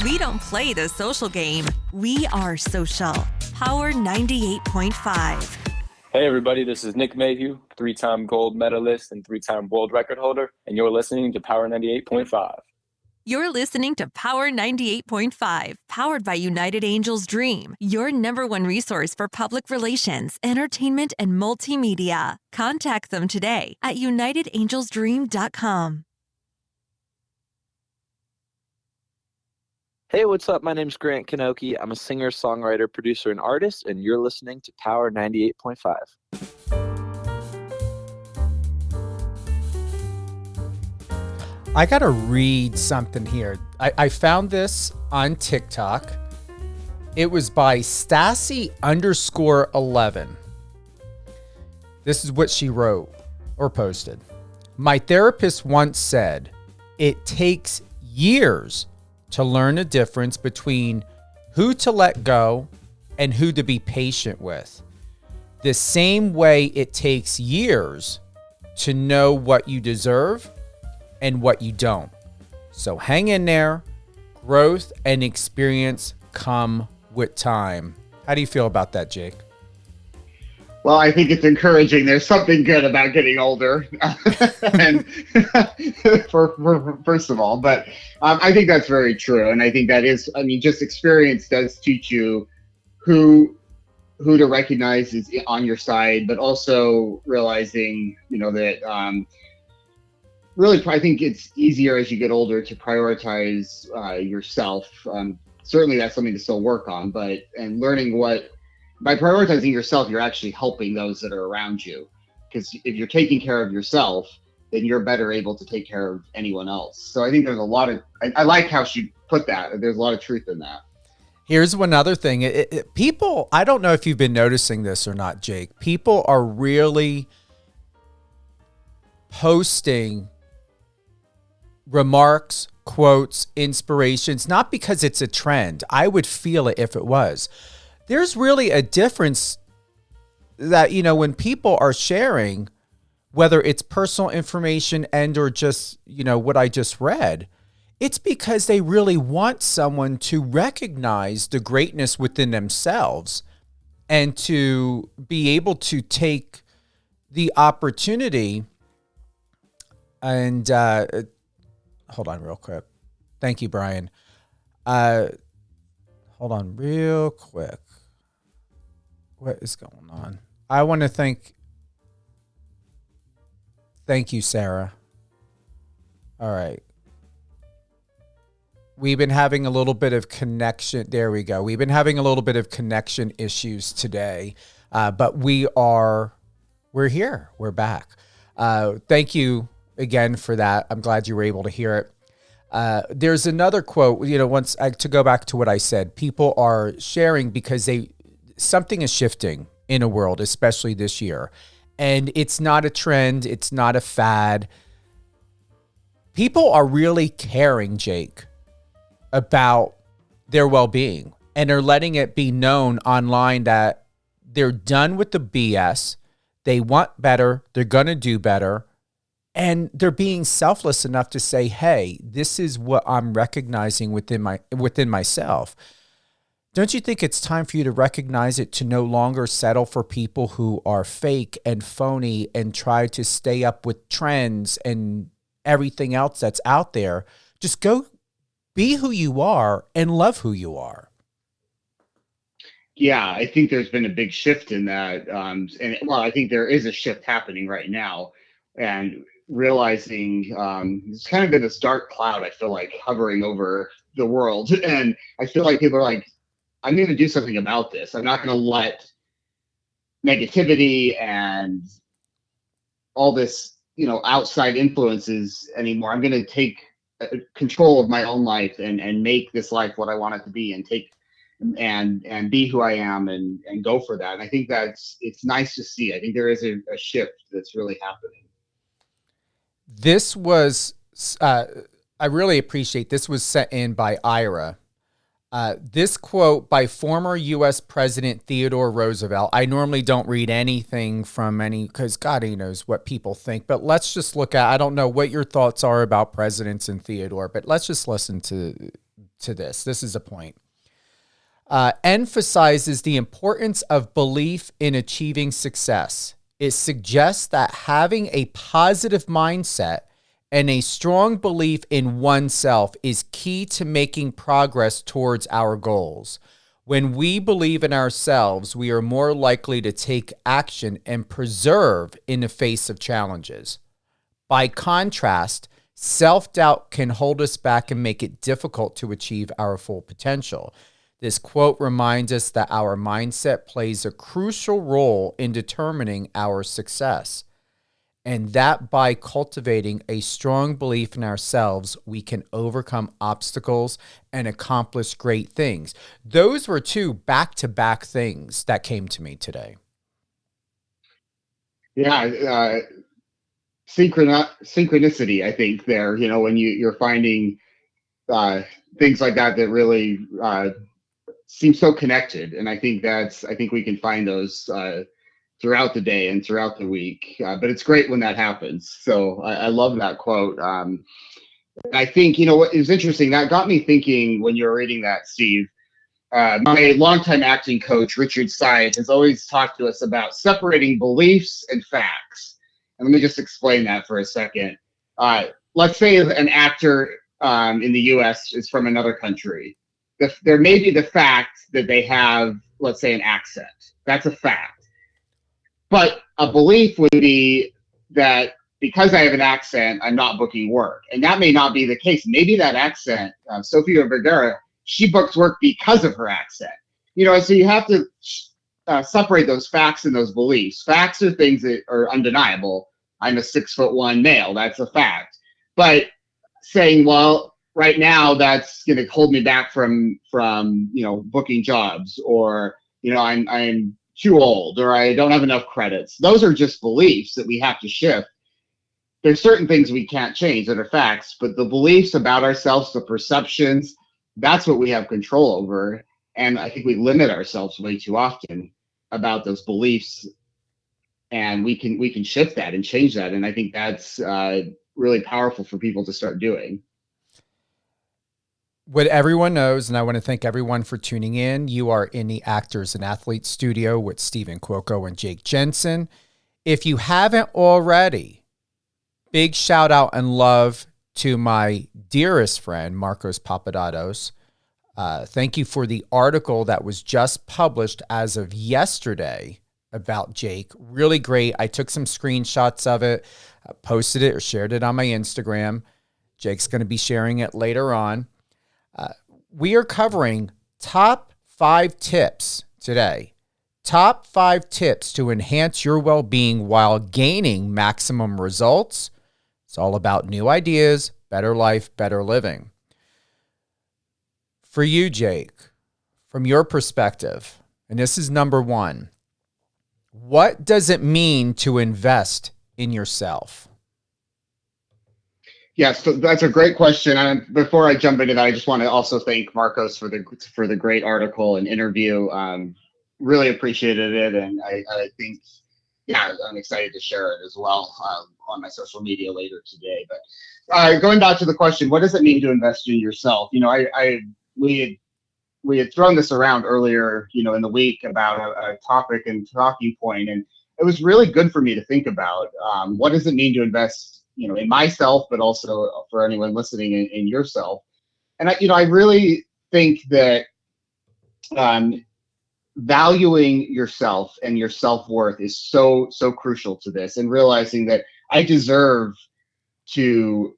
We don't play the social game. We are social. Power 98.5. Hey everybody, this is Nick Mayhew, three-time gold medalist and three-time world record holder, and you're listening to Power 98.5. You're listening to Power 98.5, powered by United Angels Dream, your number one resource for public relations, entertainment, and multimedia. Contact them today at unitedangelsdream.com. Hey, what's up? My name's Grant Kanoki. I'm a singer, songwriter, producer, and artist, and you're listening to Power 98.5. I got to read something here. I found this on TikTok. It was by Stassi_11. This is what she wrote or posted. My therapist once said, it takes years to learn the difference between who to let go and who to be patient with. The same way it takes years to know what you deserve and what you don't. So hang in there. Growth and experience come with time. How do you feel about that, Jake? Well, I think it's encouraging. There's something good about getting older, and for first of all, but I think that's very true, and I think that is. I mean, just experience does teach you who to recognize is on your side, but also realizing, that really, I think it's easier as you get older to prioritize yourself. Certainly, that's something to still work on, and learning by prioritizing yourself, you're actually helping those that are around you. Because if you're taking care of yourself, then you're better able to take care of anyone else. So I think there's a lot of, I like how she put that. There's a lot of truth in that. Here's one other thing. People, I don't know if you've been noticing this or not, Jake. People are really posting remarks, quotes, inspirations, not because it's a trend. I would feel it if it was. There's really a difference that, when people are sharing, whether it's personal information and or just, what I just read, it's because they really want someone to recognize the greatness within themselves and to be able to take the opportunity and hold on real quick. Thank you, Brian. Hold on real quick. What is going on? I want to thank you, Sarah. All right. We've been having a little bit of connection. There we go. We've been having a little bit of connection issues today, but we're here. We're back. Thank you again for that. I'm glad you were able to hear it. There's another quote, to go back to what I said, people are sharing because something is shifting in a world, especially this year. And it's not a trend. It's not a fad. People are really caring, Jake, about their well-being. And they're letting it be known online that they're done with the BS. They want better. They're going to do better. And they're being selfless enough to say, hey, this is what I'm recognizing within myself. Don't you think it's time for you to recognize it, to no longer settle for people who are fake and phony and try to stay up with trends and everything else that's out there? Just go be who you are and love who you are. Yeah, I think there's been a big shift in that. I think there is a shift happening right now. And realizing it's kind of been this dark cloud, I feel like, hovering over the world. And I feel like people are like, I'm going to do something about this. I'm not going to let negativity and all this, outside influences anymore. I'm going to take control of my own life and make this life what I want it to be, and take and be who I am and go for that. And I think it's nice to see. I think there is a shift that's really happening. This was, I really appreciate, this was sent in by Ira. This quote by former U.S. President Theodore Roosevelt. I normally don't read anything from because God, he knows what people think. But let's just look at, I don't know what your thoughts are about presidents and Theodore, but let's just listen to to this. This is a point. Emphasizes the importance of belief in achieving success. It suggests that having a positive mindset and a strong belief in oneself is key to making progress towards our goals. When we believe in ourselves, we are more likely to take action and persevere in the face of challenges. By contrast, self-doubt can hold us back and make it difficult to achieve our full potential. This quote reminds us that our mindset plays a crucial role in determining our success, and that by cultivating a strong belief in ourselves, we can overcome obstacles and accomplish great things. Those were two back-to-back things that came to me today. Yeah, synchronicity, I think there, when you're finding things like that really seem so connected. And I think we can find those throughout the day and throughout the week. But it's great when that happens. So I love that quote. I think, what is interesting, that got me thinking when you were reading that, Steve. My longtime acting coach, Richard Syed, has always talked to us about separating beliefs and facts. And let me just explain that for a second. Let's say an actor in the US is from another country. There may be the fact that they have, let's say, an accent. That's a fact. But a belief would be that because I have an accent, I'm not booking work. And that may not be the case. Maybe that accent, Sofia Vergara, she books work because of her accent. So you have to separate those facts and those beliefs. Facts are things that are undeniable. I'm a 6'1" male. That's a fact. But saying, well, right now that's going to hold me back from booking jobs, or I'm too old, or I don't have enough credits. Those are just beliefs that we have to shift. There's certain things we can't change that are facts, but the beliefs about ourselves, the perceptions, that's what we have control over. And I think we limit ourselves way too often about those beliefs, and we can shift that and change that. And I think that's really powerful for people to start doing. What everyone knows, and I want to thank everyone for tuning in, you are in the Actors and Athletes studio with Stephen Cuoco and Jake Jensen. If you haven't already, big shout out and love to my dearest friend, Marcos Papadatos. Thank you for the article that was just published as of yesterday about Jake. Really great. I took some screenshots of it, posted it or shared it on my Instagram. Jake's going to be sharing it later on. We are covering top 5 tips today. Top 5 tips to enhance your well-being while gaining maximum results. It's all about new ideas, better life, better living. For you, Jake, from your perspective, and this is number 1, what does it mean to invest in yourself? Yes, so that's a great question. And before I jump into that, I just want to also thank Marcos for the great article and interview. Really appreciated it, and I think, I'm excited to share it as well on my social media later today. But going back to the question, what does it mean to invest in yourself? We had thrown this around earlier, in the week about a topic and talking point, and it was really good for me to think about. What does it mean to invest, in myself, but also for anyone listening in yourself? And I really think that valuing yourself and your self-worth is so crucial to this, and realizing that I deserve to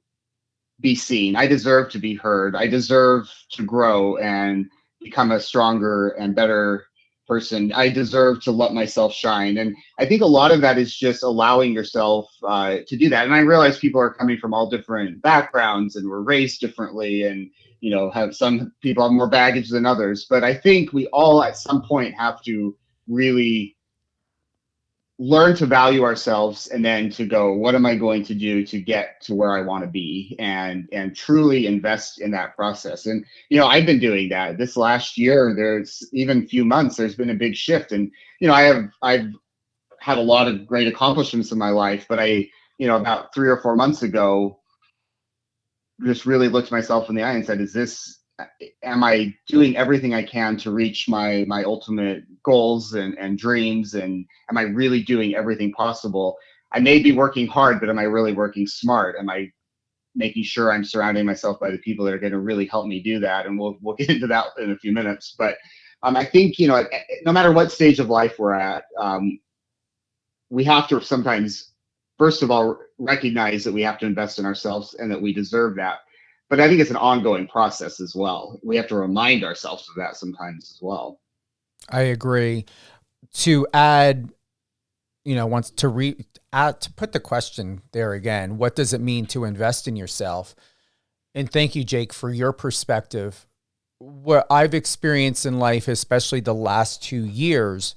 be seen. I deserve to be heard. I deserve to grow and become a stronger and better person. I deserve to let myself shine. And I think a lot of that is just allowing yourself to do that. And I realize people are coming from all different backgrounds and were raised differently, and have some people have more baggage than others. But I think we all at some point have to really learn to value ourselves, and then to go, what am I going to do to get to where I want to be, and truly invest in that process. And I've been doing that this last year. There's even few months, there's been a big shift. And I've had a lot of great accomplishments in my life, but about 3 or 4 months ago, just really looked myself in the eye and said, is this am I doing everything I can to reach my ultimate goals and dreams? And am I really doing everything possible? I may be working hard, but am I really working smart? Am I making sure I'm surrounding myself by the people that are going to really help me do that? And we'll get into that in a few minutes. But I think, no matter what stage of life we're at, we have to sometimes, first of all, recognize that we have to invest in ourselves and that we deserve that. But I think it's an ongoing process as well. We have to remind ourselves of that sometimes as well. I agree. To add, once to put the question there again, what does it mean to invest in yourself? And thank you, Jake, for your perspective. What I've experienced in life, especially the last 2 years,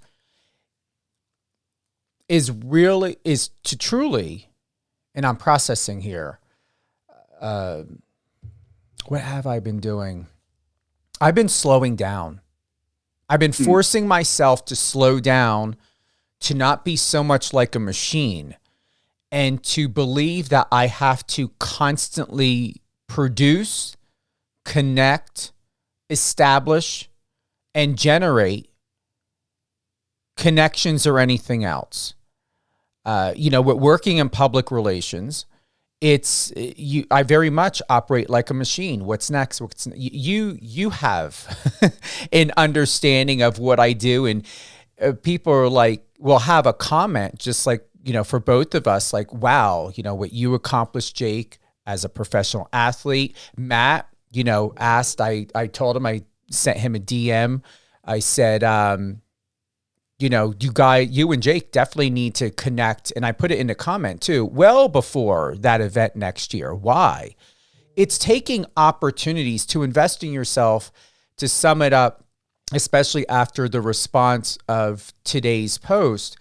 is to truly, and I'm processing here, what have I been doing? I've been slowing down. I've been forcing myself to slow down, to not be so much like a machine, and to believe that I have to constantly produce, connect, establish, and generate connections or anything else. With working in public relations, I very much operate like a machine. What's next? You have an understanding of what I do, and people are like, will have a comment just like, for both of us, like, wow, what you accomplished, Jake, as a professional athlete. Matt, asked, I told him, I sent him a DM. I said, you and Jake definitely need to connect. And I put it in the comment too, well before that event next year. Why? It's taking opportunities to invest in yourself. To sum it up, especially after the response of today's post,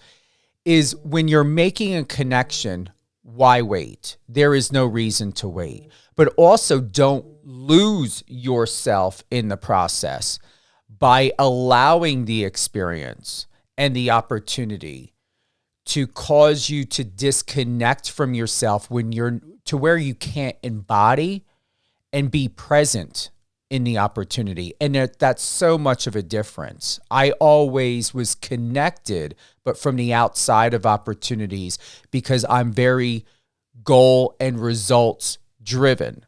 is when you're making a connection, why wait? There is no reason to wait. But also don't lose yourself in the process by allowing the experience and the opportunity to cause you to disconnect from yourself when you're to where you can't embody and be present in the opportunity. And that's so much of a difference. I always was connected, but from the outside of opportunities, because I'm very goal and results driven.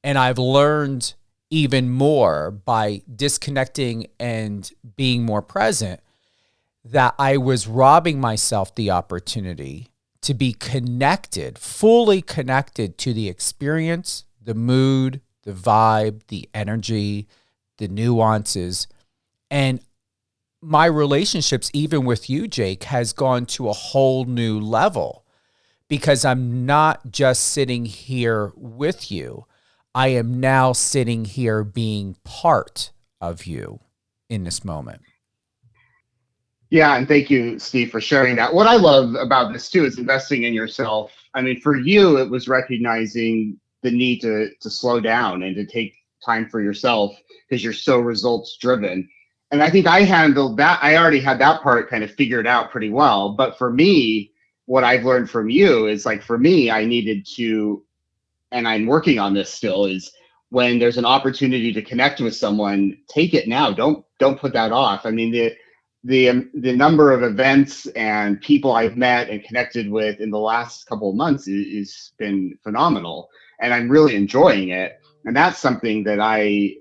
And I've learned even more by disconnecting and being more present that I was robbing myself the opportunity to be connected, fully connected to the experience, the mood, the vibe, the energy, the nuances. And my relationships, even with you, Jake, has gone to a whole new level because I'm not just sitting here with you. I am now sitting here being part of you in this moment. Yeah, and thank you, Steve, for sharing that. What I love about this too is investing in yourself. I mean, for you, it was recognizing the need to slow down and to take time for yourself because you're so results driven. And I think I handled that. I already had that part kind of figured out pretty well. But for me, what I've learned from you is like, for me, I needed to, and I'm working on this still, is when there's an opportunity to connect with someone, take it now. Don't put that off. I mean, the number of events and people I've met and connected with in the last couple of months is been phenomenal, and I'm really enjoying it. And that's something that I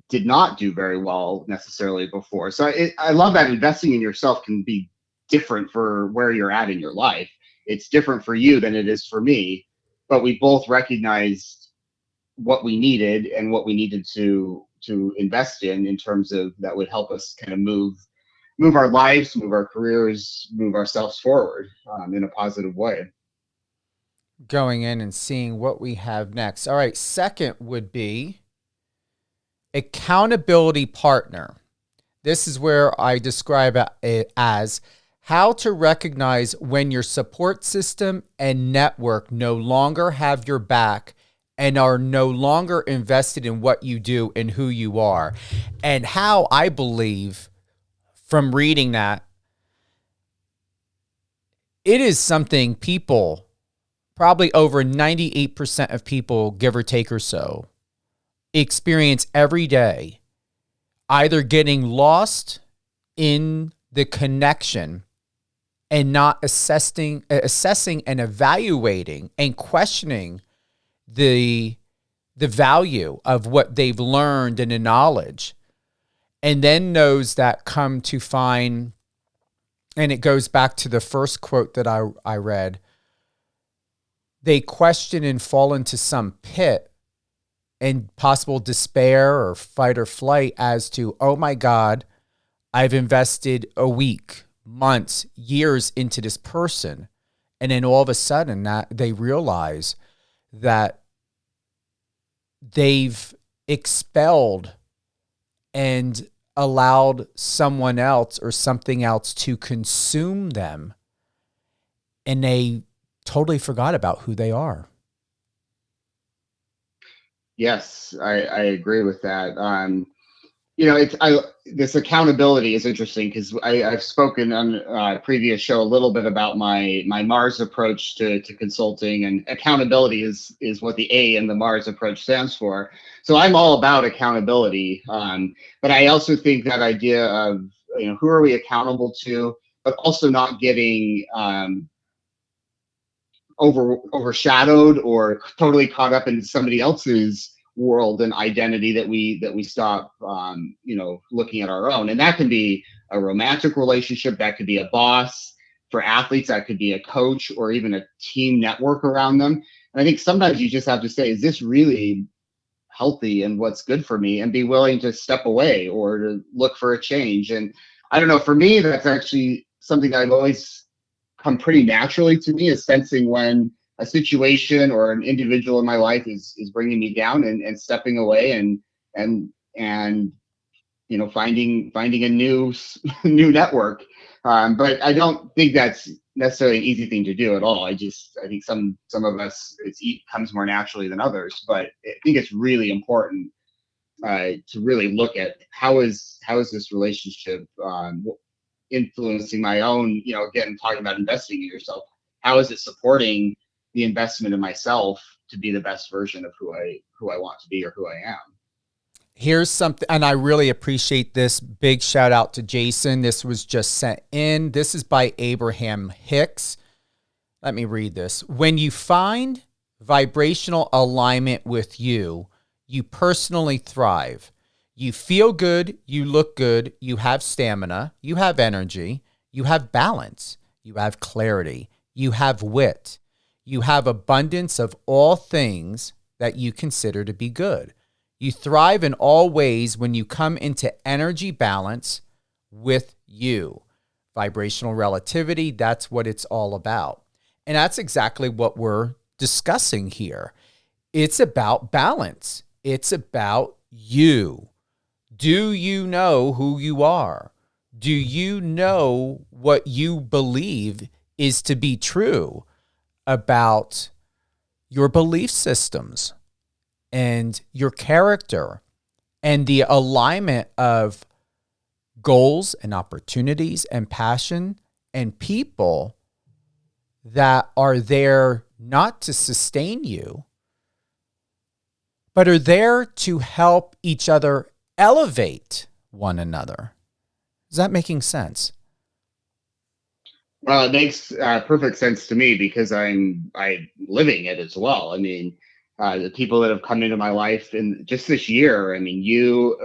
did not do very well necessarily before. So I love that investing in yourself can be different for where you're at in your life. It's different for you than it is for me, but we both recognized what we needed and what we needed to invest in terms of that would help us kind of move our lives, move our careers, move ourselves forward in a positive way. Going in and seeing what we have next. All right. Second would be accountability partner. This is where I describe it as how to recognize when your support system and network no longer have your back and are no longer invested in what you do and who you are. And how I believe from reading that, it is something people, probably over 98% of people, give or take or so, experience every day, either getting lost in the connection and not assessing and evaluating and questioning the value of what they've learned and the knowledge, and then those that come to find, and it goes back to the first quote that I read, they question and fall into some pit and possible despair or fight or flight as to, oh my God, I've invested a week, months, years into this person. And then all of a sudden that they realize that they've expelled and allowed someone else or something else to consume them. And they totally forgot about who they are. Yes, I agree with that. This accountability is interesting because I've spoken on a previous show a little bit about my Mars approach to consulting, and accountability is what the A in the Mars approach stands for. So I'm all about accountability, but I also think that idea of who are we accountable to, but also not getting overshadowed or totally caught up in somebody else's world and identity that we stop looking at our own. And that can be a romantic relationship, that could be a boss. For athletes, that could be a coach or even a team network around them. And I think sometimes you just have to say, is this really healthy and what's good for me, and be willing to step away or to look for a change. And I don't know, for me, that's actually something that I've always come pretty naturally to me, is sensing when a situation or an individual in my life is bringing me down, and stepping away and finding a new network. But I don't think that's necessarily an easy thing to do at all. I think some of us, it comes more naturally than others. But I think it's really important to really look at how is this relationship influencing my own. Again, talking about investing in yourself. How is it supporting the investment in myself to be the best version of who I want to be or who I am? Here's something, and I really appreciate this. Big shout out to Jason. This was just sent in. This is by Abraham Hicks. Let me read this. When you find vibrational alignment with you, you personally thrive. You feel good, you look good, you have stamina, you have energy, you have balance, you have clarity, you have wit, you have abundance of all things that you consider to be good. You thrive in all ways when you come into energy balance with you. Vibrational relativity, that's what it's all about. And that's exactly what we're discussing here. It's about balance. It's about you. Do you know who you are? Do you know what you believe is to be true about your belief systems and your character and the alignment of goals and opportunities and passion and people that are there not to sustain you, but are there to help each other elevate one another? Is that making sense? Well, it makes perfect sense to me because I'm living it as well. I mean, the people that have come into my life in just this year. I mean, you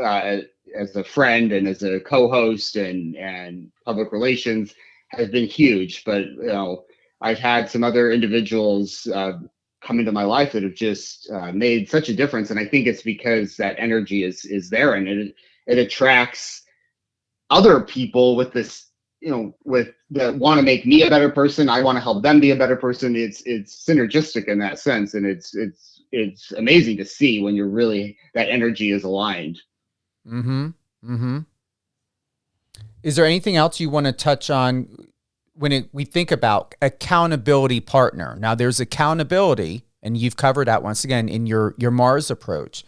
as a friend and as a co-host and public relations has been huge. But I've had some other individuals come into my life that have just made such a difference, and I think it's because that energy is there, and it attracts other people with this. With that want to make me a better person. I want to help them be a better person. It's synergistic in that sense, and it's amazing to see when that energy is aligned. Mm-hmm. Mm-hmm. Is there anything else you want to touch on when we think about accountability partner? Now, there's accountability, and you've covered that once again in your Mars approach.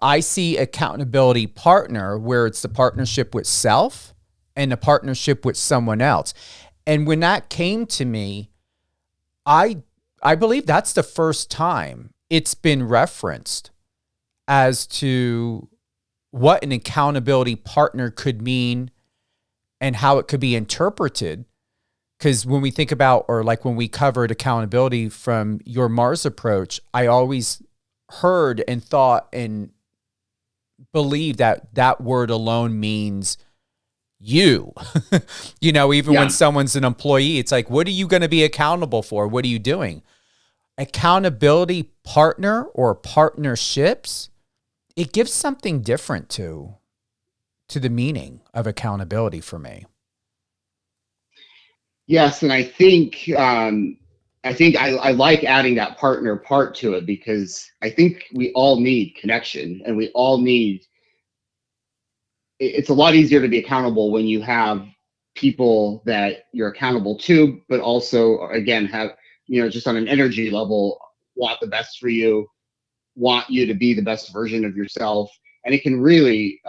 I see accountability partner where it's the partnership with self and a partnership with someone else. And when that came to me, I believe that's the first time it's been referenced as to what an accountability partner could mean and how it could be interpreted. Because when we think about, or like when we covered accountability from your Mars approach, I always heard and thought and believed that that word alone means you. Even when someone's an employee, it's like, what are you going to be accountable for? What are you doing? Accountability partner or partnerships, it gives something different to the meaning of accountability for me. Yes, and I think I like adding that partner part to it, because I think we all need connection, and we all need. It's a lot easier to be accountable when you have people that you're accountable to, but also, again, have, just on an energy level, want the best for you, want you to be the best version of yourself, and it can really.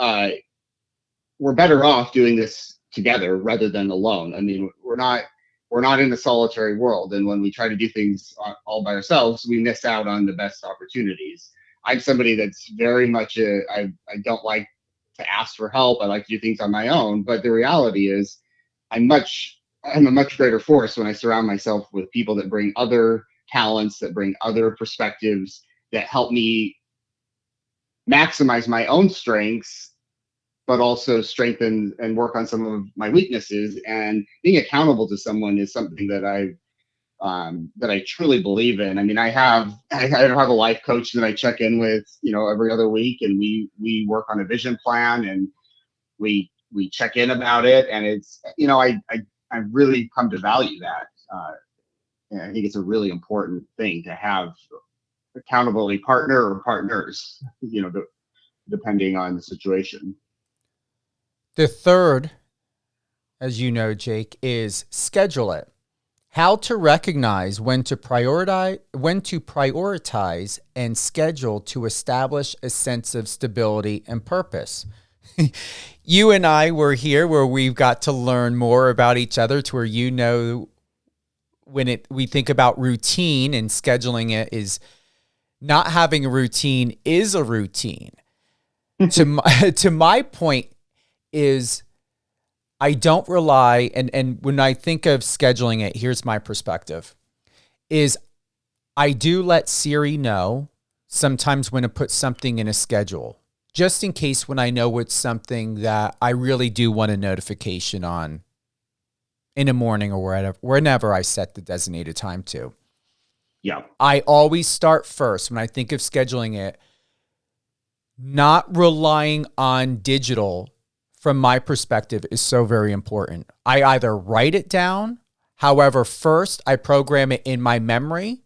We're better off doing this together rather than alone. I mean, we're not in a solitary world, and when we try to do things all by ourselves, we miss out on the best opportunities. I'm somebody that's very much I don't like to ask for help. I like to do things on my own, but the reality is I'm a much greater force when I surround myself with people that bring other talents, that bring other perspectives, that help me maximize my own strengths, but also strengthen and work on some of my weaknesses. And being accountable to someone is something that I truly believe in. I mean, I have a life coach that I check in with, every other week, and we work on a vision plan, and we check in about it. And it's, I really come to value that. And I think it's a really important thing to have accountability partner or partners, depending on the situation. The third, as you know, Jake, is schedule it. How to recognize when to prioritize and schedule to establish a sense of stability and purpose. You and I were here where we've got to learn more about each other, to where, when we think about routine, and scheduling it is not having a routine is a routine. To my point is, I don't rely, and when I think of scheduling it, here's my perspective, is I do let Siri know sometimes when to put something in a schedule, just in case when I know it's something that I really do want a notification on in the morning or whenever I set the designated time to. Yeah. I always start first when I think of scheduling it, not relying on digital. From my perspective, is so very important. I either write it down, however, first I program it in my memory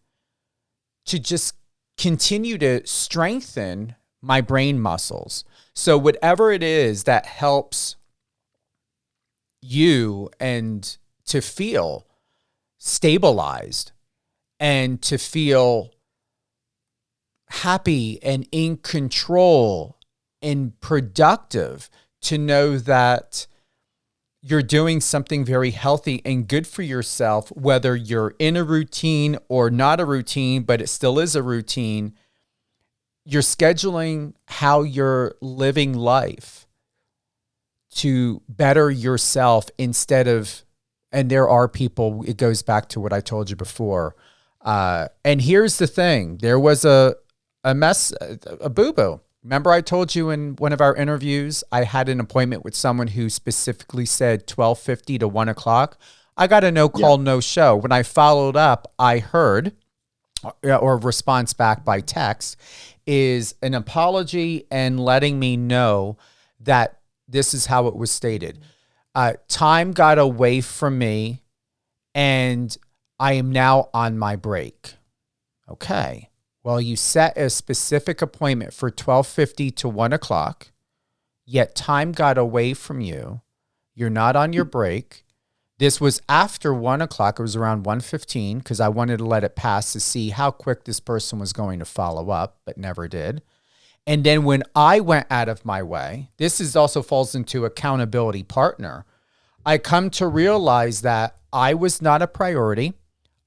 to just continue to strengthen my brain muscles. So whatever it is that helps you and to feel stabilized and to feel happy and in control and productive, to know that you're doing something very healthy and good for yourself, whether you're in a routine or not a routine, but it still is a routine. You're scheduling how you're living life to better yourself instead of, and there are people, it goes back to what I told you before. And here's the thing, there was a boo-boo. Remember I told you in one of our interviews, I had an appointment with someone who specifically said 12:50 to 1 o'clock. I got a no call, no show. When I followed up, I heard, or response back by text, is an apology and letting me know that this is how it was stated. Time got away from me and I am now on my break. Okay. Well, you set a specific appointment for 12:50 to 1 o'clock, yet time got away from you. You're not on your break. This was after 1 o'clock. It was around 1:15 because I wanted to let it pass to see how quick this person was going to follow up, but never did. And then when I went out of my way, this is also falls into accountability partner. I come to realize that I was not a priority.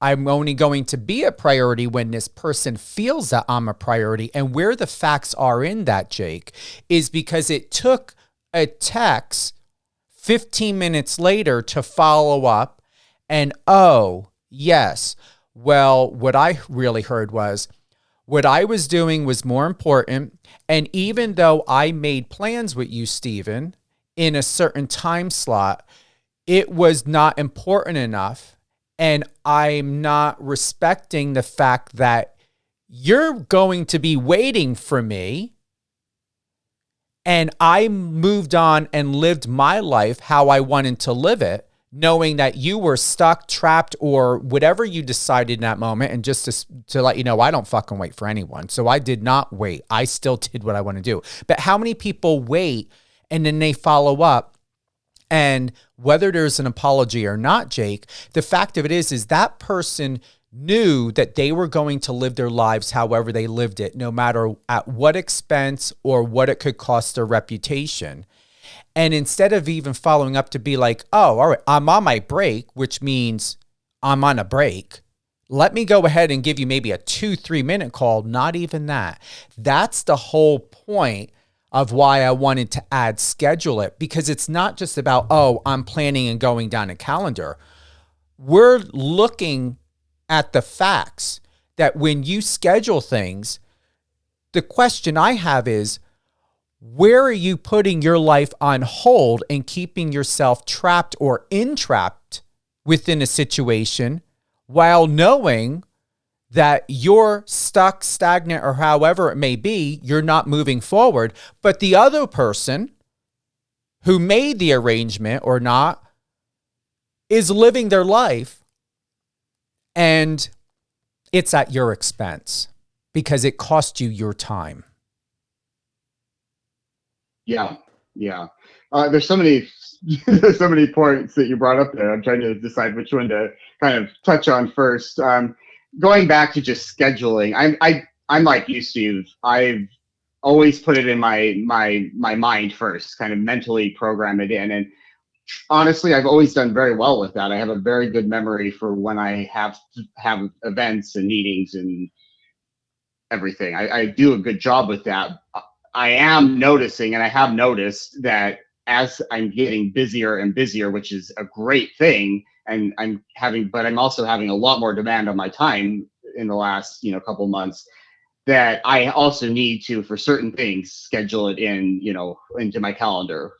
I'm only going to be a priority when this person feels that I'm a priority. And where the facts are in that, Jake, is because it took a text 15 minutes later to follow up. And oh, yes. Well, what I really heard was what I was doing was more important. And even though I made plans with you, Stephen, in a certain time slot, it was not important enough. And I'm not respecting the fact that you're going to be waiting for me. And I moved on and lived my life how I wanted to live it, knowing that you were stuck, trapped, or whatever you decided in that moment. And just to let you know, I don't fucking wait for anyone. So I did not wait. I still did what I want to do. But how many people wait and then they follow up? And whether there's an apology or not, Jake, the fact of it is that person knew that they were going to live their lives however they lived it, no matter at what expense or what it could cost their reputation. And instead of even following up to be like, oh, all right, I'm on my break, which means I'm on a break. Let me go ahead and give you maybe a 2-3 minute call. Not even that. That's the whole point of why I wanted to add schedule it, because it's not just about, oh, I'm planning and going down a calendar. We're looking at the facts that when you schedule things, the question I have is, where are you putting your life on hold and keeping yourself trapped or entrapped within a situation while knowing that you're stuck, stagnant, or however it may be, you're not moving forward, but the other person who made the arrangement or not is living their life, and it's at your expense because it cost you your time. Yeah. There's so many there's so many points that you brought up there. I'm trying to decide which one to kind of touch on first. Going back to just scheduling, I'm like you, Steve. I've always put it in my mind first, kind of mentally program it in. And honestly, I've always done very well with that. I have a very good memory for when I have events and meetings and everything. I do a good job with that. I am noticing, and I have noticed that as I'm getting busier and busier, which is a great thing, and but I'm also having a lot more demand on my time in the last, couple months, that I also need to, for certain things, schedule it in, into my calendar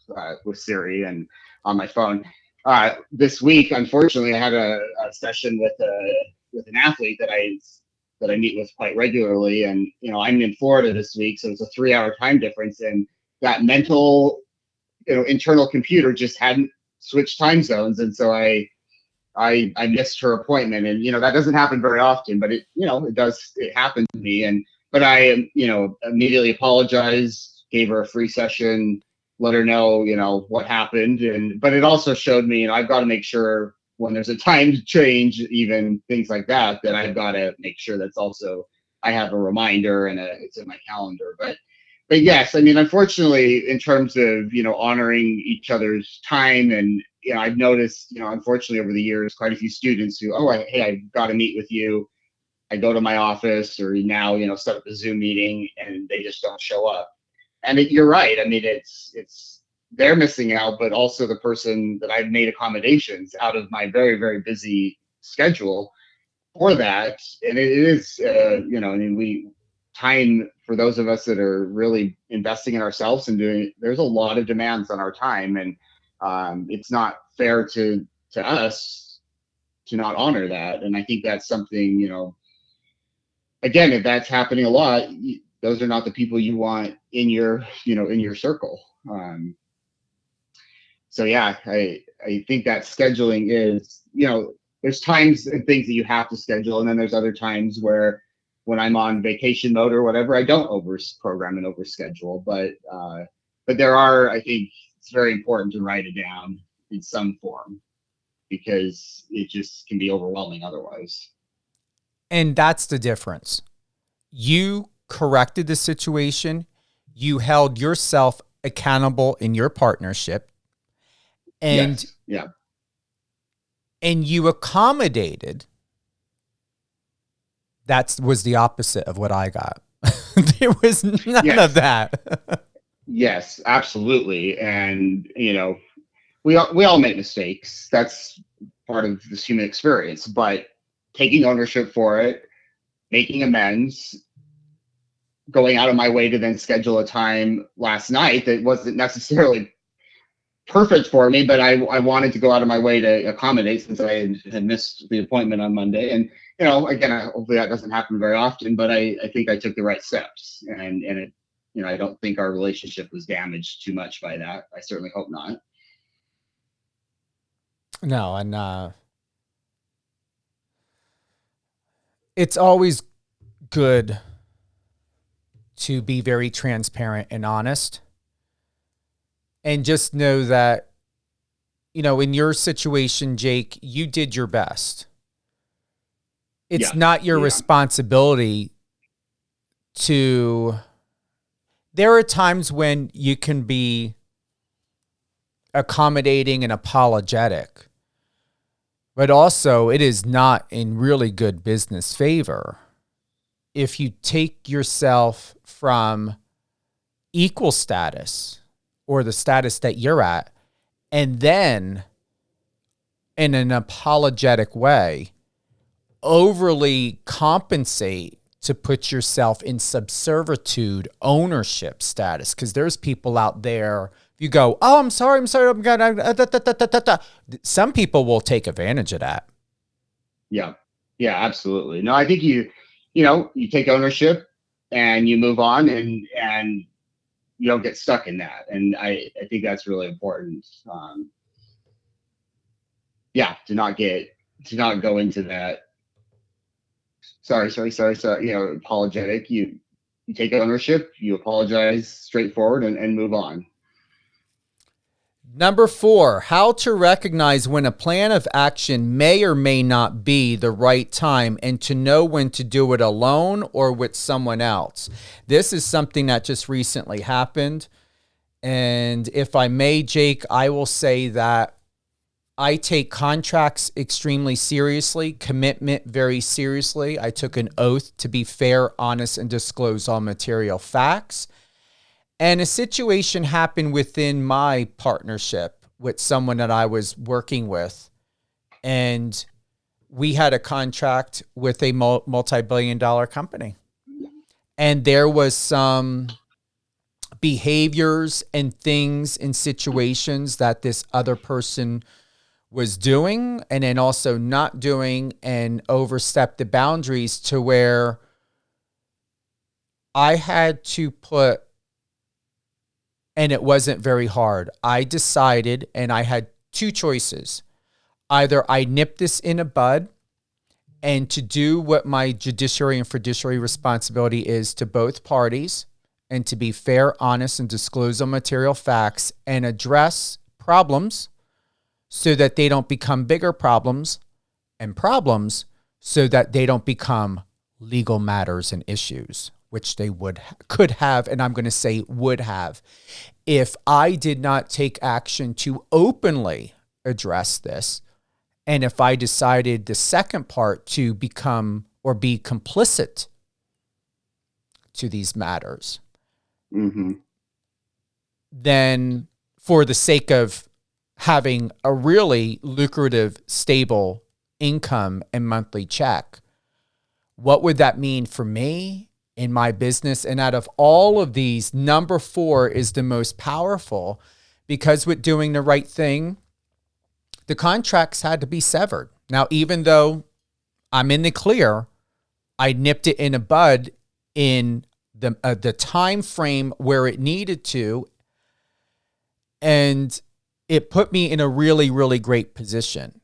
with Siri and on my phone. This week, unfortunately, I had a session with an athlete that I meet with quite regularly, and I'm in Florida this week, so it's a 3-hour time difference, and that mental, internal computer just hadn't switched time zones, and so I missed her appointment, and that doesn't happen very often, but it happened to me, but I immediately apologized, gave her a free session, let her know what happened, but it also showed me I've got to make sure when there's a time change, even things like that, I've got to make sure that's also I have a reminder and it's in my calendar. But yes, I mean, unfortunately, in terms of honoring each other's time, and I've noticed unfortunately over the years quite a few students who hey, I've got to meet with you. I go to my office or now set up a Zoom meeting and they just don't show up. And you're right. I mean, it's they're missing out, but also the person that I've made accommodations out of my very, very busy schedule for that. And it is, I mean, time for those of us that are really investing in ourselves and there's a lot of demands on our time. And it's not fair to us to not honor that. And I think that's something, again, if that's happening a lot, those are not the people you want in your, in your circle. So yeah, I think that scheduling is, there's times and things that you have to schedule, and then there's other times where when I'm on vacation mode or whatever, I don't over program and over schedule. But there are, I think it's very important to write it down in some form because it just can be overwhelming otherwise. And that's the difference. You corrected the situation. You held yourself accountable in your partnership. And yes. Yeah. And you accommodated That was the opposite of what I got. There was none Yes. of that. Yes, absolutely. And, we all make mistakes. That's part of this human experience, but taking ownership for it, making amends, going out of my way to then schedule a time last night that wasn't necessarily perfect for me, but I wanted to go out of my way to accommodate since I had missed the appointment on Monday. And, again, hopefully that doesn't happen very often, but I think I took the right steps, and it, I don't think our relationship was damaged too much by that. I certainly hope not. No, and it's always good to be very transparent and honest. And just know that, in your situation, Jake, you did your best. It's not your responsibility to. There are times when you can be accommodating and apologetic, but also it is not in really good business favor if you take yourself from equal status or the status that you're at, and then in an apologetic way, overly compensate to put yourself in subservitude ownership status. Because there's people out there, you go, oh, I'm sorry, I'm gonna, some people will take advantage of that. Yeah, absolutely. No, I think you take ownership and you move on, and you don't get stuck in that. And I think that's really important. To not go into that. Sorry. Apologetic. You take ownership, you apologize straightforward, and move on. Number 4, how to recognize when a plan of action may or may not be the right time and to know when to do it alone or with someone else. This is something that just recently happened. And if I may, Jake, I will say that I take contracts extremely seriously, commitment very seriously. I took an oath to be fair, honest, and disclose all material facts. And a situation happened within my partnership with someone that I was working with. And we had a contract with a multi-billion-dollar company. And there was some behaviors and things and situations that this other person was doing and then also not doing, and overstepped the boundaries to where I had to put, and it wasn't very hard. I decided, and I had two choices. Either I nip this in a bud and to do what my judiciary and fiduciary responsibility is to both parties, and to be fair, honest, and disclose on material facts and address problems so that they don't become bigger problems, and problems so that they don't become legal matters and issues, which they could have, and I'm going to say would have, if I did not take action to openly address this, and if I decided the second part to become or be complicit to these matters. Mm-hmm. Then for the sake of having a really lucrative, stable income and monthly check, what would that mean for me in my business? And out of all of these, number 4 is the most powerful, because with doing the right thing, the contracts had to be severed. Now, even though I'm in the clear, I nipped it in a bud in the time frame where it needed to, and it put me in a really, really great position.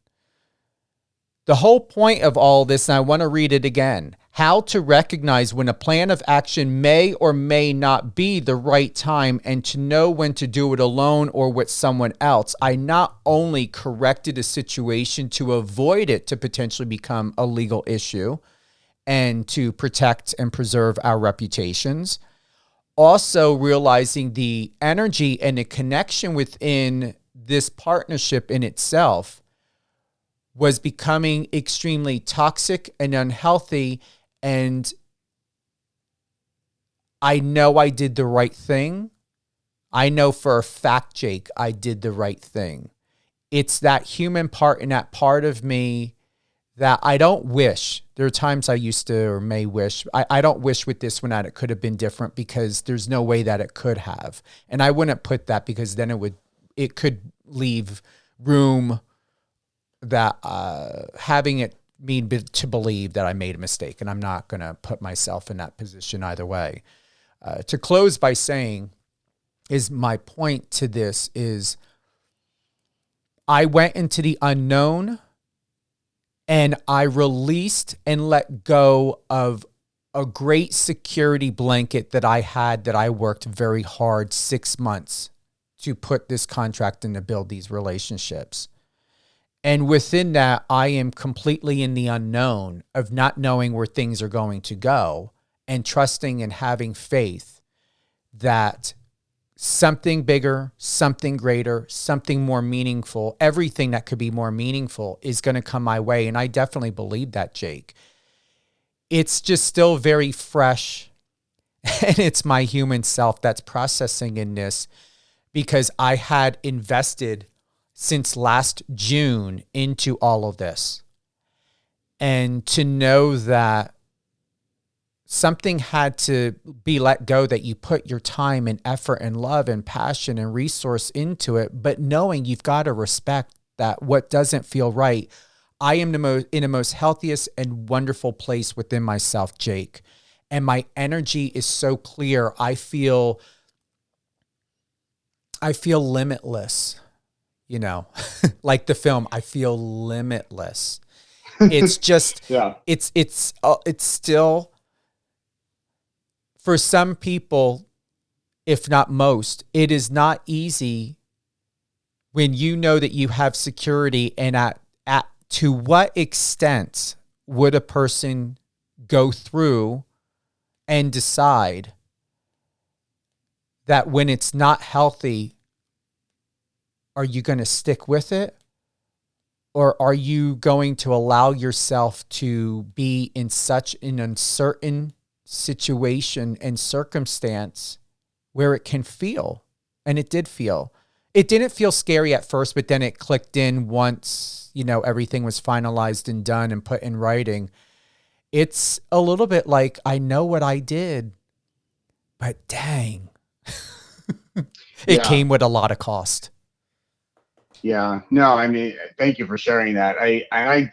The whole point of all this, and I want to read it again, how to recognize when a plan of action may or may not be the right time and to know when to do it alone or with someone else. I not only corrected a situation to avoid it to potentially become a legal issue and to protect and preserve our reputations, also realizing the energy and the connection within this partnership in itself was becoming extremely toxic and unhealthy, And I know I did the right thing. I know for a fact, Jake, I did the right thing. It's that human part and that part of me that I don't wish. There are times I used to or may wish. I don't wish with this one that it could have been different, because there's no way that it could have. And I wouldn't put that, because then it could leave room that having it mean to believe that I made a mistake. And I'm not going to put myself in that position either way. To close by saying, is my point to this is, I went into the unknown and I released and let go of a great security blanket that I had, that I worked very hard 6 months to put this contract and to build these relationships. And within that, I am completely in the unknown of not knowing where things are going to go, and trusting and having faith that something bigger, something greater, something more meaningful, everything that could be more meaningful is going to come my way. And I definitely believe that, Jake. It's just still very fresh, and it's my human self that's processing in this, because I had invested since last June into all of this. And to know that something had to be let go, that you put your time and effort and love and passion and resource into it, but knowing you've got to respect that what doesn't feel right. I am in the most healthiest and wonderful place within myself, Jake. And my energy is so clear. I feel limitless, like the film, I feel limitless. It's just, Yeah. it's still, for some people, if not most, it is not easy when you know that you have security. And at to what extent would a person go through and decide that when it's not healthy, are you going to stick with it? Or are you going to allow yourself to be in such an uncertain situation and circumstance where it can feel? And it did feel. It didn't feel scary at first, but then it clicked in once, everything was finalized and done and put in writing. It's a little bit like, I know what I did, but dang, it came with a lot of cost. Yeah, no, I mean, thank you for sharing that. I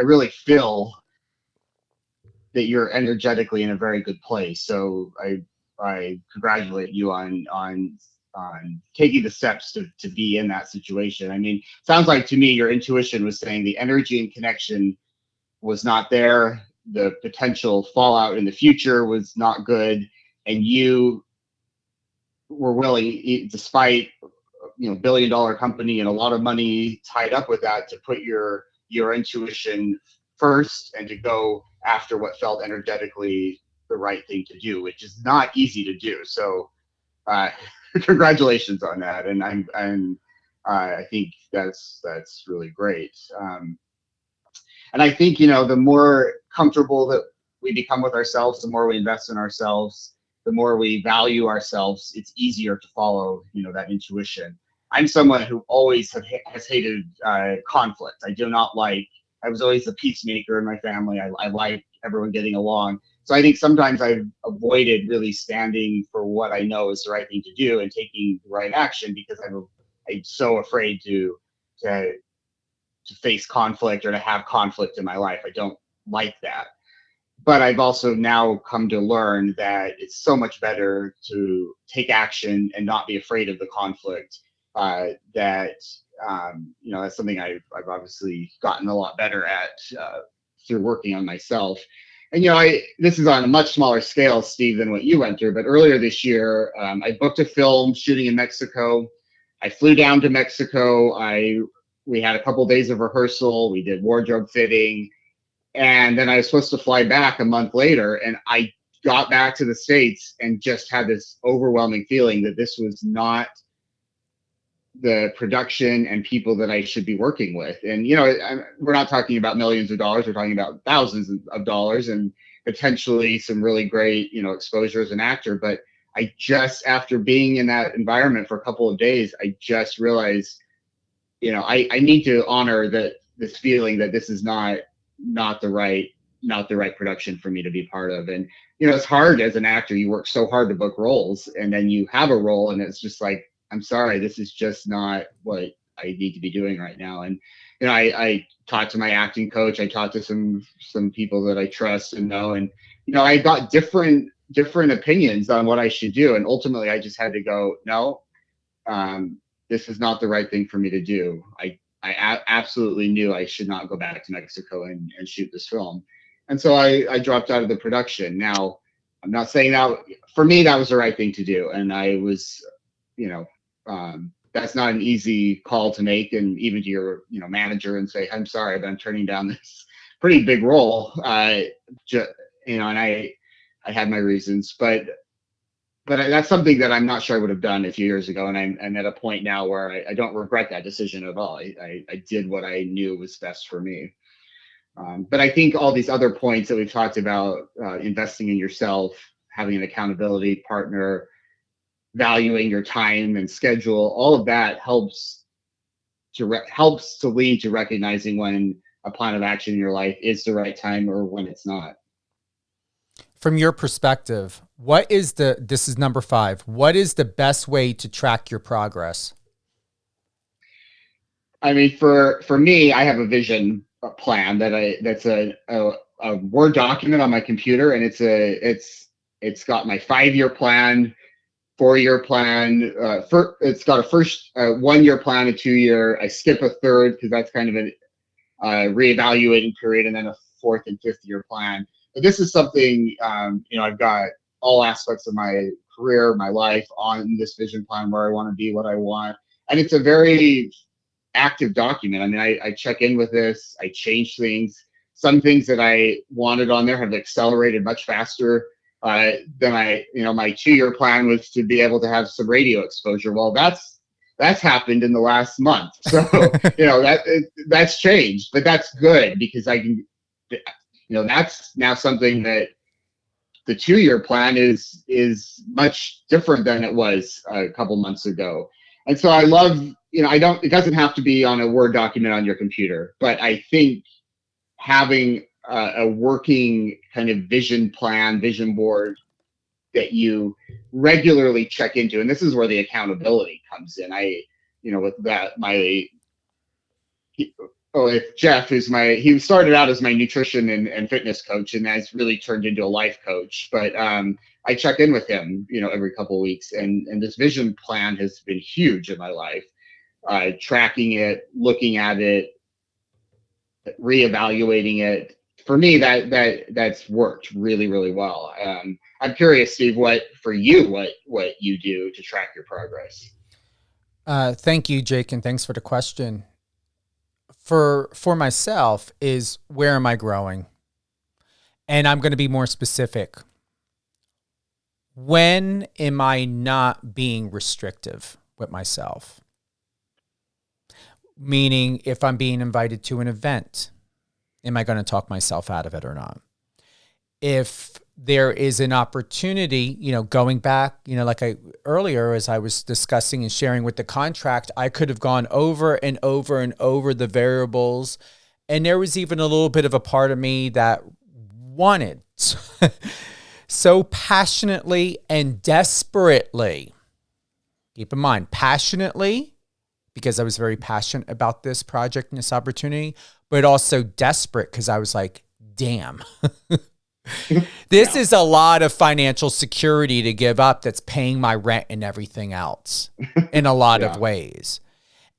really feel that you're energetically in a very good place. So I congratulate you on taking the steps to be in that situation. I mean, sounds like to me your intuition was saying the energy and connection was not there. The potential fallout in the future was not good, and you were willing, despite billion-dollar company and a lot of money tied up with that, to put your intuition first and to go after what felt energetically the right thing to do, which is not easy to do. So congratulations on that. And I think that's really great. And I think, the more comfortable that we become with ourselves, the more we invest in ourselves, the more we value ourselves, it's easier to follow, that intuition. I'm someone who always has hated conflict. I was always the peacemaker in my family. I like everyone getting along. So I think sometimes I've avoided really standing for what I know is the right thing to do and taking the right action, because I'm so afraid to face conflict or to have conflict in my life. I don't like that. But I've also now come to learn that it's so much better to take action and not be afraid of the conflict. That's something I've obviously gotten a lot better at through working on myself. And this is on a much smaller scale, Steve, than what you went through. But earlier this year, I booked a film shooting in Mexico. I flew down to Mexico. We had a couple days of rehearsal. We did wardrobe fitting. And then I was supposed to fly back a month later. And I got back to the States and just had this overwhelming feeling that this was not the production and people that I should be working with. And, we're not talking about millions of dollars. We're talking about thousands of dollars. And potentially some really great, exposure as an actor. But I just, after being in that environment for a couple of days, I just realized, I need to honor this feeling that this is not the right production for me to be part of. And it's hard as an actor. You work so hard to book roles, and then you have a role, and it's just like, I'm sorry, this is just not what I need to be doing right now. And I talked to my acting coach. I talked to some people that I trust and know, and I got different opinions on what I should do. And ultimately, I just had to go, no, this is not the right thing for me to do. I absolutely knew I should not go back to Mexico and shoot this film. And so I dropped out of the production. Now, I'm not saying that for me, that was the right thing to do. And I was, that's not an easy call to make. And even to your, manager, and say, I'm sorry, but I'm turning down this pretty big role. And I had my reasons, but that's something that I'm not sure I would have done a few years ago. And I'm at a point now where I don't regret that decision at all. I did what I knew was best for me. But I think all these other points that we've talked about, investing in yourself, having an accountability partner, valuing your time and schedule, all of that helps to lead to recognizing when a plan of action in your life is the right time or when it's not. From your perspective, this is number 5, what is the best way to track your progress? I mean, for me, I have a vision plan that's a Word document on my computer, and it's got my 5-year plan, 4-year plan. It's got a first 1-year plan, a 2-year. I skip a third because that's kind of a reevaluating period, and then a 4th and 5th year plan. But this is something, I've got all aspects of my career, my life on this vision plan, where I want to be, what I want. And it's a very active document. I mean, I check in with this, I change things. Some things that I wanted on there have accelerated much faster than my 2-year plan was to be able to have some radio exposure. Well, that's happened in the last month. So, that's changed, but that's good because I can, that's now something that the 2-year plan is much different than it was a couple months ago. And so I love, it doesn't have to be on a Word document on your computer, but I think having a working kind of vision plan, vision board that you regularly check into, and this is where the accountability comes in. With that, if Jeff, he started out as my nutrition and fitness coach, and that's really turned into a life coach. But I check in with him, every couple of weeks, and this vision plan has been huge in my life. Tracking it, looking at it, reevaluating it. For me, that's worked really, really well. I'm curious, Steve, what you do to track your progress. Thank you, Jake, and thanks for the question. For myself is, where am I growing? And I'm going to be more specific. When am I not being restrictive with myself? Meaning, if I'm being invited to an event, am I going to talk myself out of it or not? If there is an opportunity, going back, like earlier, as I was discussing and sharing with the contract, I could have gone over and over and over the variables. And there was even a little bit of a part of me that wanted so passionately and desperately, keep in mind, passionately, because I was very passionate about this project and this opportunity, but also desperate because I was like, damn. This is a lot of financial security to give up that's paying my rent and everything else in a lot of ways.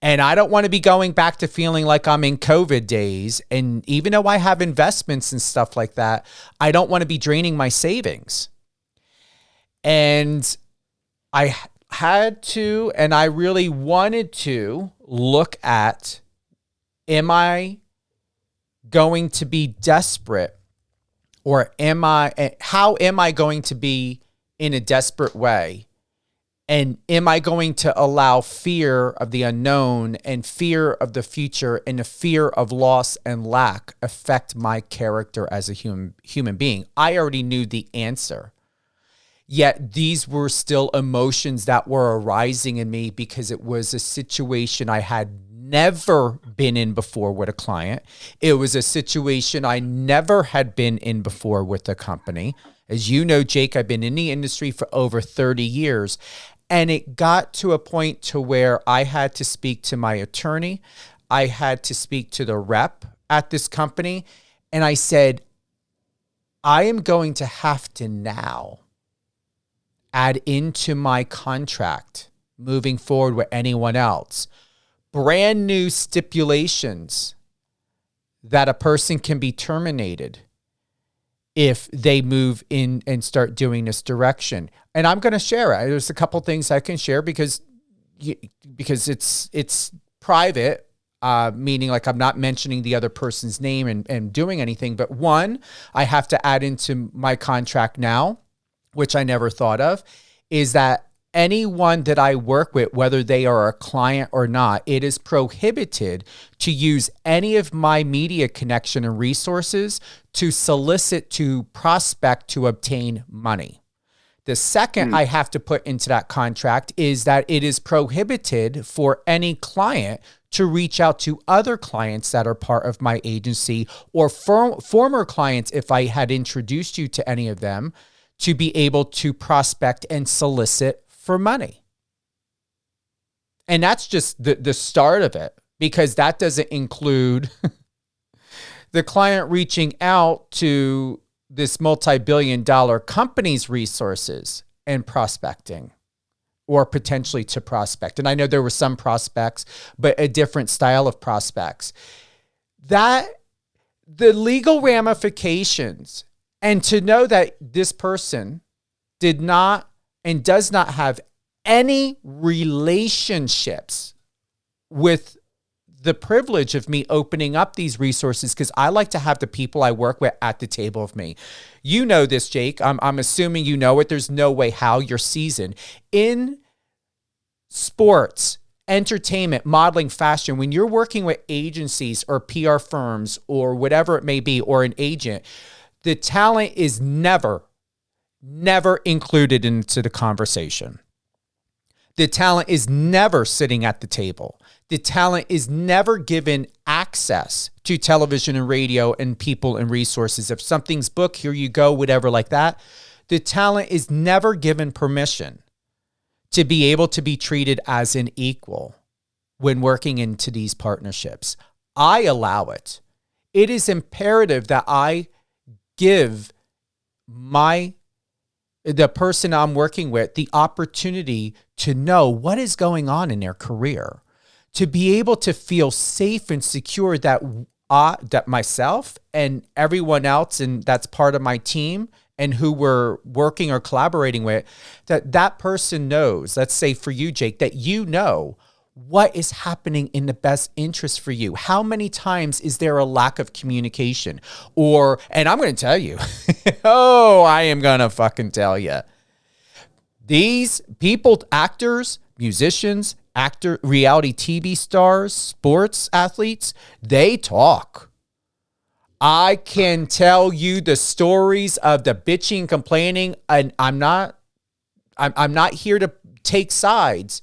And I don't want to be going back to feeling like I'm in COVID days. And even though I have investments and stuff like that, I don't want to be draining my savings. And I had to, and I really wanted to look at, am going to be desperate, or how am I going to be in a desperate way And am I going to allow fear of the unknown and fear of the future and the fear of loss and lack affect my character as a human being? I already knew the answer. Yet these were still emotions that were arising in me because it was a situation I had never been in before with a client. It was a situation I never had been in before with a company. As you know, Jake, I've been in the industry for over 30 years. And it got to a point to where I had to speak to my attorney. I had to speak to the rep at this company. And I said, I am going to have to now add into my contract moving forward with anyone else brand new stipulations that a person can be terminated if they move in and start doing this direction. And I'm going to share it. There's a couple things I can share because it's private, meaning like I'm not mentioning the other person's name and doing anything. But one, I have to add into my contract now, which I never thought of, is that anyone that I work with, whether they are a client or not, it is prohibited to use any of my media connection and resources to solicit, to prospect, to obtain money. The second I have to put into that contract is that it is prohibited for any client to reach out to other clients that are part of my agency or former clients, if I had introduced you to any of them, to be able to prospect and solicit for money. And that's just the start of it, because that doesn't include the client reaching out to this multi-billion-dollar company's resources and prospecting, or potentially to prospect. And I know there were some prospects, but a different style of prospects. That the legal ramifications, and to know that this person did not and does not have any relationships with the privilege of me opening up these resources, because I like to have the people I work with at the table of me. You know this, Jake. I'm assuming you know it. There's no way how you're seasoned. In sports, entertainment, modeling, fashion, when you're working with agencies or PR firms or whatever it may be, or an agent, the talent is never included into the conversation. The talent is never sitting at the table. The talent is never given access to television and radio and people and resources. If something's booked, here you go, whatever like that. The talent is never given permission to be able to be treated as an equal when working into these partnerships. I allow it. It is imperative that I give the person I'm working with the opportunity to know what is going on in their career, to be able to feel safe and secure that that myself and everyone else, and that's part of my team and who we're working or collaborating with, that person knows, let's say for you, Jake, that you know what is happening in the best interest for you. How many times is there a lack of communication? And I'm going to tell you, I am going to fucking tell you. These people, actors, musicians, reality TV stars, sports athletes, they talk. I can tell you the stories of the bitching, complaining, and I'm not here to take sides.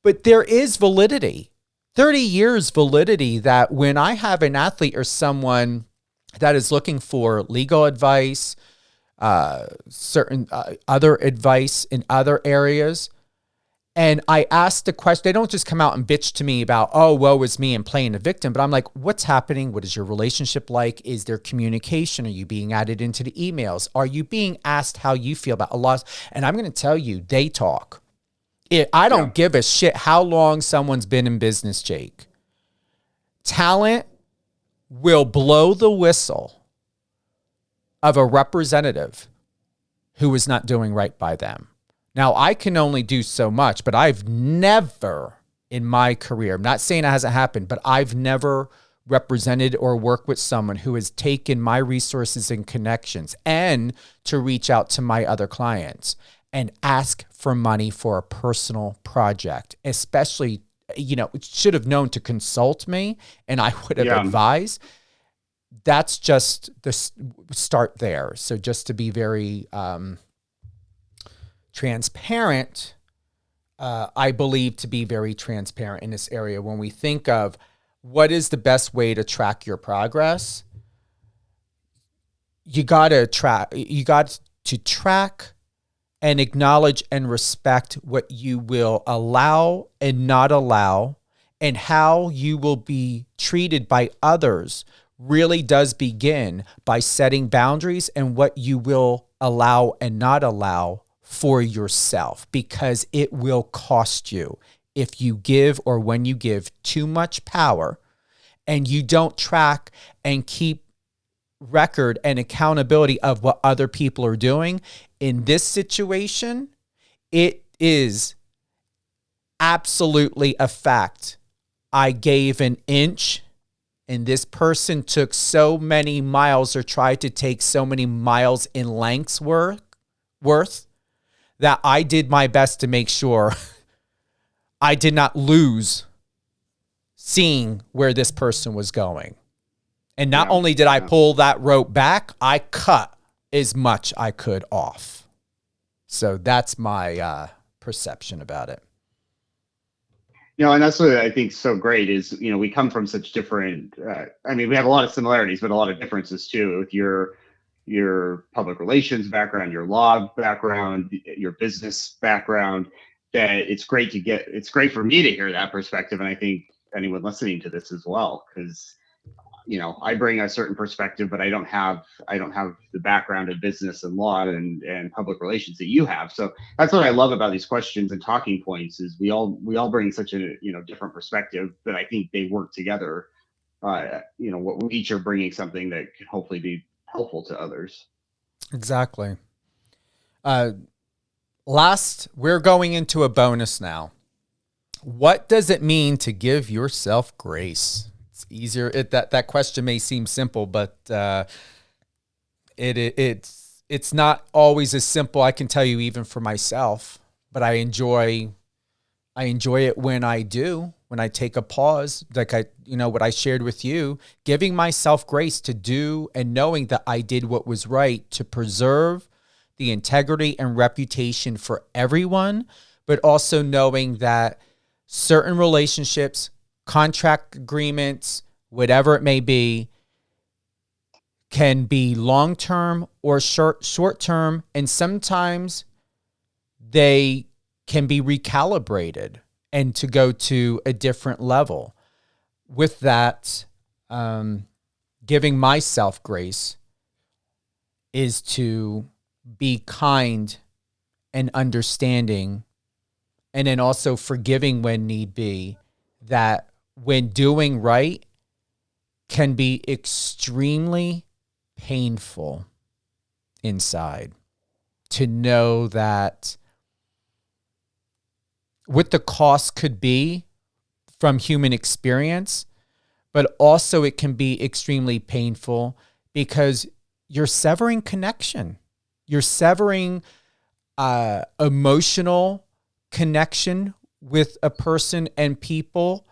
But there is validity, 30 years validity, that when I have an athlete or someone that is looking for legal advice, certain other advice in other areas, and I ask the question, they don't just come out and bitch to me about, oh, woe is me and playing the victim, but I'm like, what's happening? What is your relationship like? Is there communication? Are you being added into the emails? Are you being asked how you feel about a loss? And I'm going to tell you, they talk. I don't give a shit how long someone's been in business, Jake. Talent will blow the whistle of a representative who is not doing right by them. Now, I can only do so much, but I've never in my career, I'm not saying it hasn't happened, but I've never represented or worked with someone who has taken my resources and connections and to reach out to my other clients and ask for money for a personal project, especially, should have known to consult me and I would have advised. That's just the start there. So just to be very transparent, I believe to be very transparent in this area. When we think of what is the best way to track your progress, you got to track and acknowledge and respect what you will allow and not allow, and how you will be treated by others really does begin by setting boundaries and what you will allow and not allow for yourself, because it will cost you if you give, or when you give too much power and you don't track and keep record and accountability of what other people are doing. In this situation, it is absolutely a fact. I gave an inch and this person took so many miles, or tried to take so many miles in lengths worth, that I did my best to make sure I did not lose seeing where this person was going. And not only did I pull that rope back, I cut as much I could off. So that's my perception about it. And that's what I think is so great is, we come from such different, we have a lot of similarities, but a lot of differences too, with your public relations background, your law background, your business background, that it's great for me to hear that perspective. And I think anyone listening to this as well, because I bring a certain perspective, but I don't have the background in business and law and public relations that you have. So that's what I love about these questions and talking points, is we all bring such a different perspective, but I think they work together. What we each are bringing something that can hopefully be helpful to others. Exactly. We're going into a bonus now. What does it mean to give yourself grace? It's easier. That question may seem simple, but it's not always as simple. I can tell you, even for myself, but I enjoy it when I do. When I take a pause, like what I shared with you, giving myself grace to do, and knowing that I did what was right to preserve the integrity and reputation for everyone, but also knowing that certain relationships, contract agreements, whatever it may be, can be long-term or short-term, and sometimes they can be recalibrated and to go to a different level. With that, giving myself grace is to be kind and understanding, and then also forgiving when need be, that when doing right can be extremely painful inside, to know that what the cost could be from human experience, but also it can be extremely painful because you're severing connection. You're severing emotional connection with a person and people,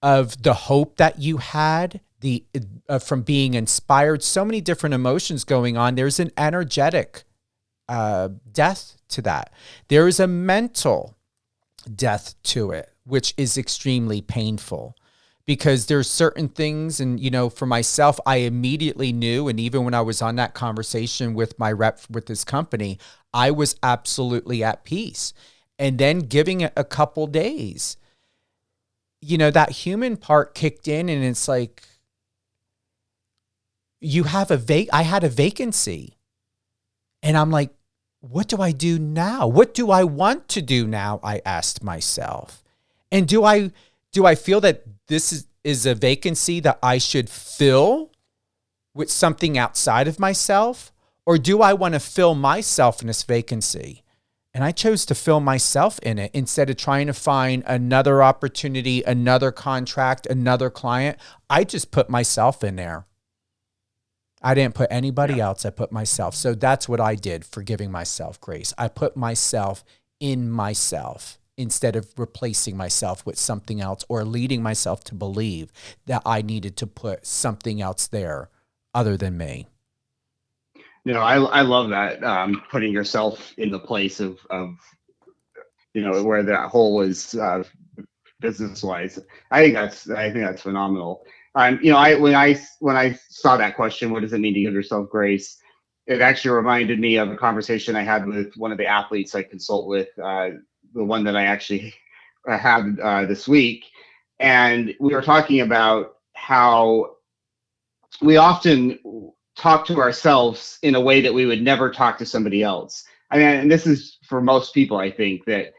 of the hope that you had, from being inspired. So many different emotions going on. There's an energetic death to that. There is a mental death to it, which is extremely painful, because there's certain things. And, for myself, I immediately knew. And even when I was on that conversation with my rep with this company, I was absolutely at peace. And then giving it a couple days, that human part kicked in, and it's like, I had a vacancy, and I'm like, what do I do now? What do I want to do now? I asked myself. And do I feel that this is a vacancy that I should fill with something outside of myself? Or do I want to fill myself in this vacancy? And I chose to fill myself in it instead of trying to find another opportunity, another contract, another client. I just put myself in there. I didn't put anybody else. I put myself. So that's what I did for giving myself grace. I put myself in myself instead of replacing myself with something else or leading myself to believe that I needed to put something else there other than me. I love that, putting yourself in the place of where that hole is, business wise. I think that's phenomenal. When I saw that question, what does it mean to give yourself grace? It actually reminded me of a conversation I had with one of the athletes I consult with, the one that I actually had this week, and we were talking about how we often talk to ourselves in a way that we would never talk to somebody else. I mean, and this is for most people, I think, that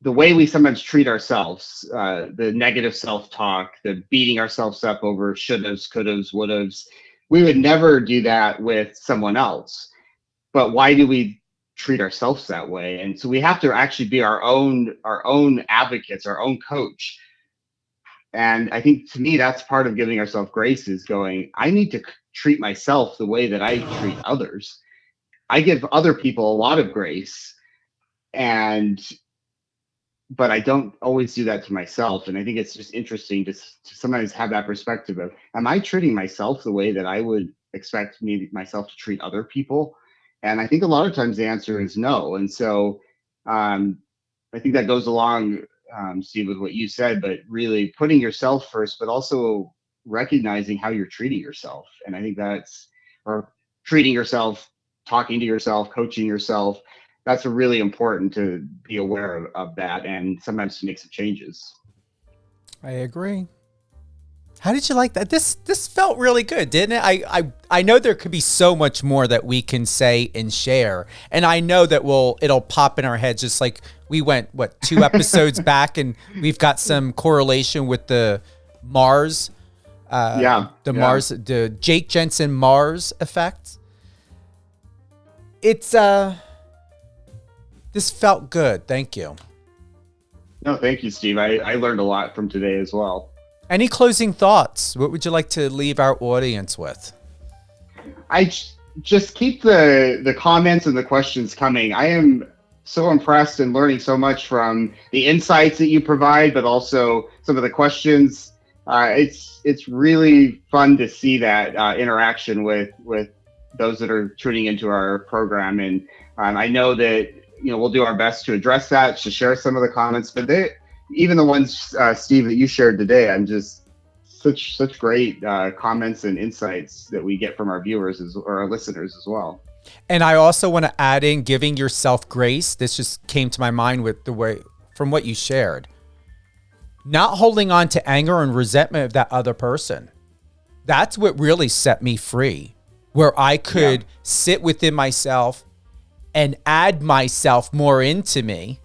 the way we sometimes treat ourselves, the negative self-talk, the beating ourselves up over shouldas, couldas, wouldas, we would never do that with someone else. But why do we treat ourselves that way? And so we have to actually be our own advocates, our own coach. And I think, to me, that's part of giving ourselves grace, is going, I need to treat myself the way that I treat others. I give other people a lot of grace, but I don't always do that to myself. And I think it's just interesting to sometimes have that perspective of, am I treating myself the way that I would expect myself to treat other people? And I think a lot of times the answer is no. And so I think that goes along, Steve, with what you said, but really putting yourself first, but also recognizing how you're treating yourself. And I think or treating yourself, talking to yourself, coaching yourself, that's really important to be aware of that, and sometimes to make some changes. I agree. How did you like that? This felt really good, didn't it? I know there could be so much more that we can say and share, and I know that it'll pop in our heads, just like we went 2 episodes back, and we've got some correlation with the Mars, Mars, the Jake Jensen Mars effect. It's This felt good. Thank you. No, thank you, Steve. I learned a lot from today as well. Any closing thoughts? What would you like to leave our audience with? I just keep the comments and the questions coming. I am so impressed and learning so much from the insights that you provide, but also some of the questions. It's really fun to see that interaction with those that are tuning into our program. And I know that we'll do our best to address that, to share some of the comments, but even the ones, Steve, that you shared today, I'm just such great comments and insights that we get from our viewers or our listeners as well. And I also want to add in giving yourself grace. This just came to my mind with the way, from what you shared, not holding on to anger and resentment of that other person. That's what really set me free, where I could sit within myself and add myself more into me,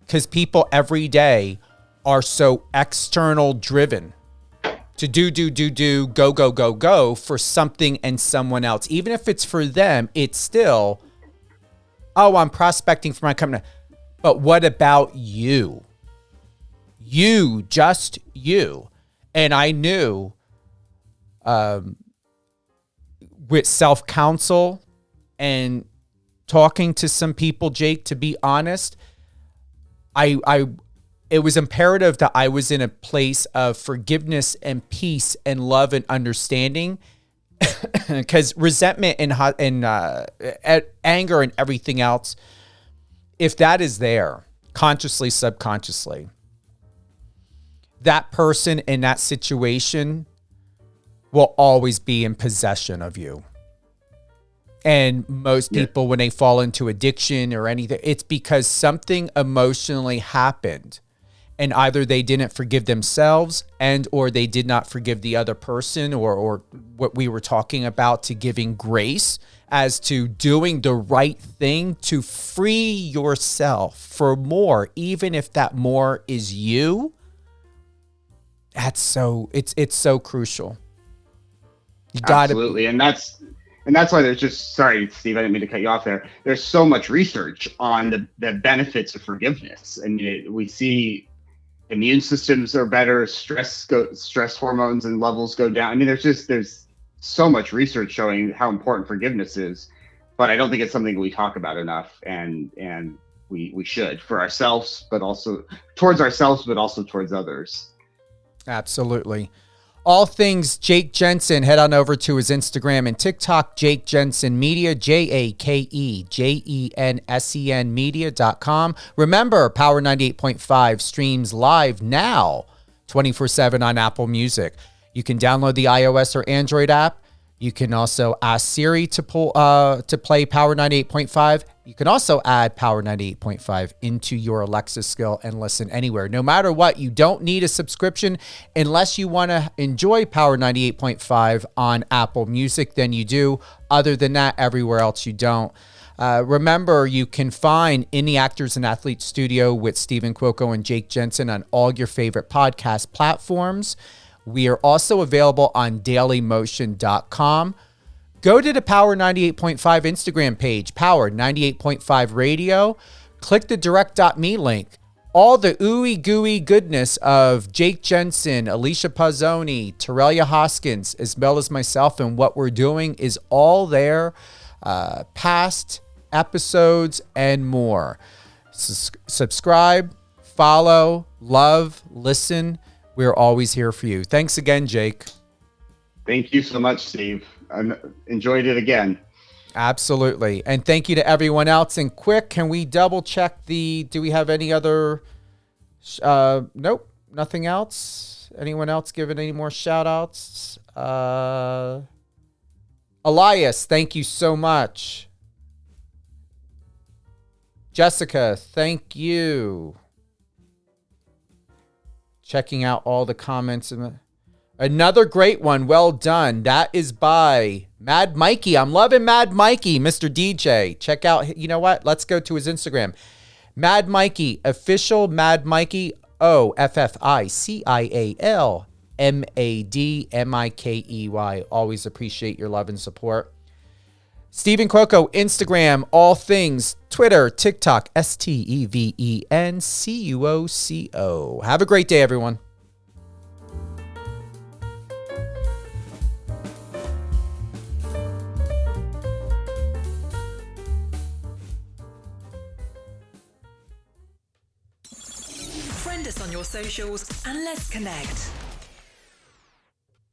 because people every day are so external driven to do, go for something and someone else. Even if it's for them, it's still, I'm prospecting for my company. But what about you? You, just you. And I knew with self-counsel and talking to some people, Jake, to be honest, it was imperative that I was in a place of forgiveness and peace and love and understanding, because resentment and anger and everything else, if that is there, consciously, subconsciously, that person in that situation will always be in possession of you. And most people, when they fall into addiction or anything, it's because something emotionally happened, and either they didn't forgive themselves or they did not forgive the other person, or what we were talking about, to giving grace as to doing the right thing to free yourself for more, even if that more is you. It's so crucial. You got to. Absolutely. And that's why there's just, sorry, Steve, I didn't mean to cut you off there. There's so much research on the benefits of forgiveness. I mean, we see immune systems are better, stress hormones and levels go down. I mean, there's so much research showing how important forgiveness is, but I don't think it's something we talk about enough, and we should, for ourselves, but also towards ourselves, but also towards others. Absolutely. All things Jake Jensen, head on over to his Instagram and TikTok, Jake Jensen Media, JakeJensen Media.com. Remember, Power 98.5 streams live now 24/7 on Apple Music. You can download the iOS or Android app. You can also ask Siri to play Power 98.5. You can also add Power 98.5 into your Alexa skill and listen anywhere. No matter what, you don't need a subscription unless you want to enjoy Power 98.5 on Apple Music, then you do. Other than that, everywhere else you don't. Remember, you can find In the Actors and Athletes Studio with Stephen Cuoco and Jake Jensen on all your favorite podcast platforms. We are also available on dailymotion.com. Go to the Power 98.5 Instagram page, Power 98.5 Radio. Click the direct.me link. All the ooey gooey goodness of Jake Jensen, Alicia Pazzoni, Torrelia Hoskins, as well as myself, and what we're doing is all there. Past episodes and more. Subscribe, follow, love, listen. We're always here for you. Thanks again, Jake. Thank you so much, Steve. I enjoyed it again. Absolutely. And thank you to everyone else. And quick, can we double check do we have any other, nope, nothing else. Anyone else giving any more shout outs? Elias, thank you so much. Jessica, thank you. Checking out all the comments. Another great one. Well done. That is by Mad Mikey. I'm loving Mad Mikey, Mr. DJ. Check out, you know what? Let's go to his Instagram. Mad Mikey, official Mad Mikey, OFFICIALMADMIKEY. Always appreciate your love and support. Stephen Cuoco, Instagram, all things, Twitter, TikTok, STEVENCUOCO. Have a great day, everyone. Friend us on your socials and let's connect.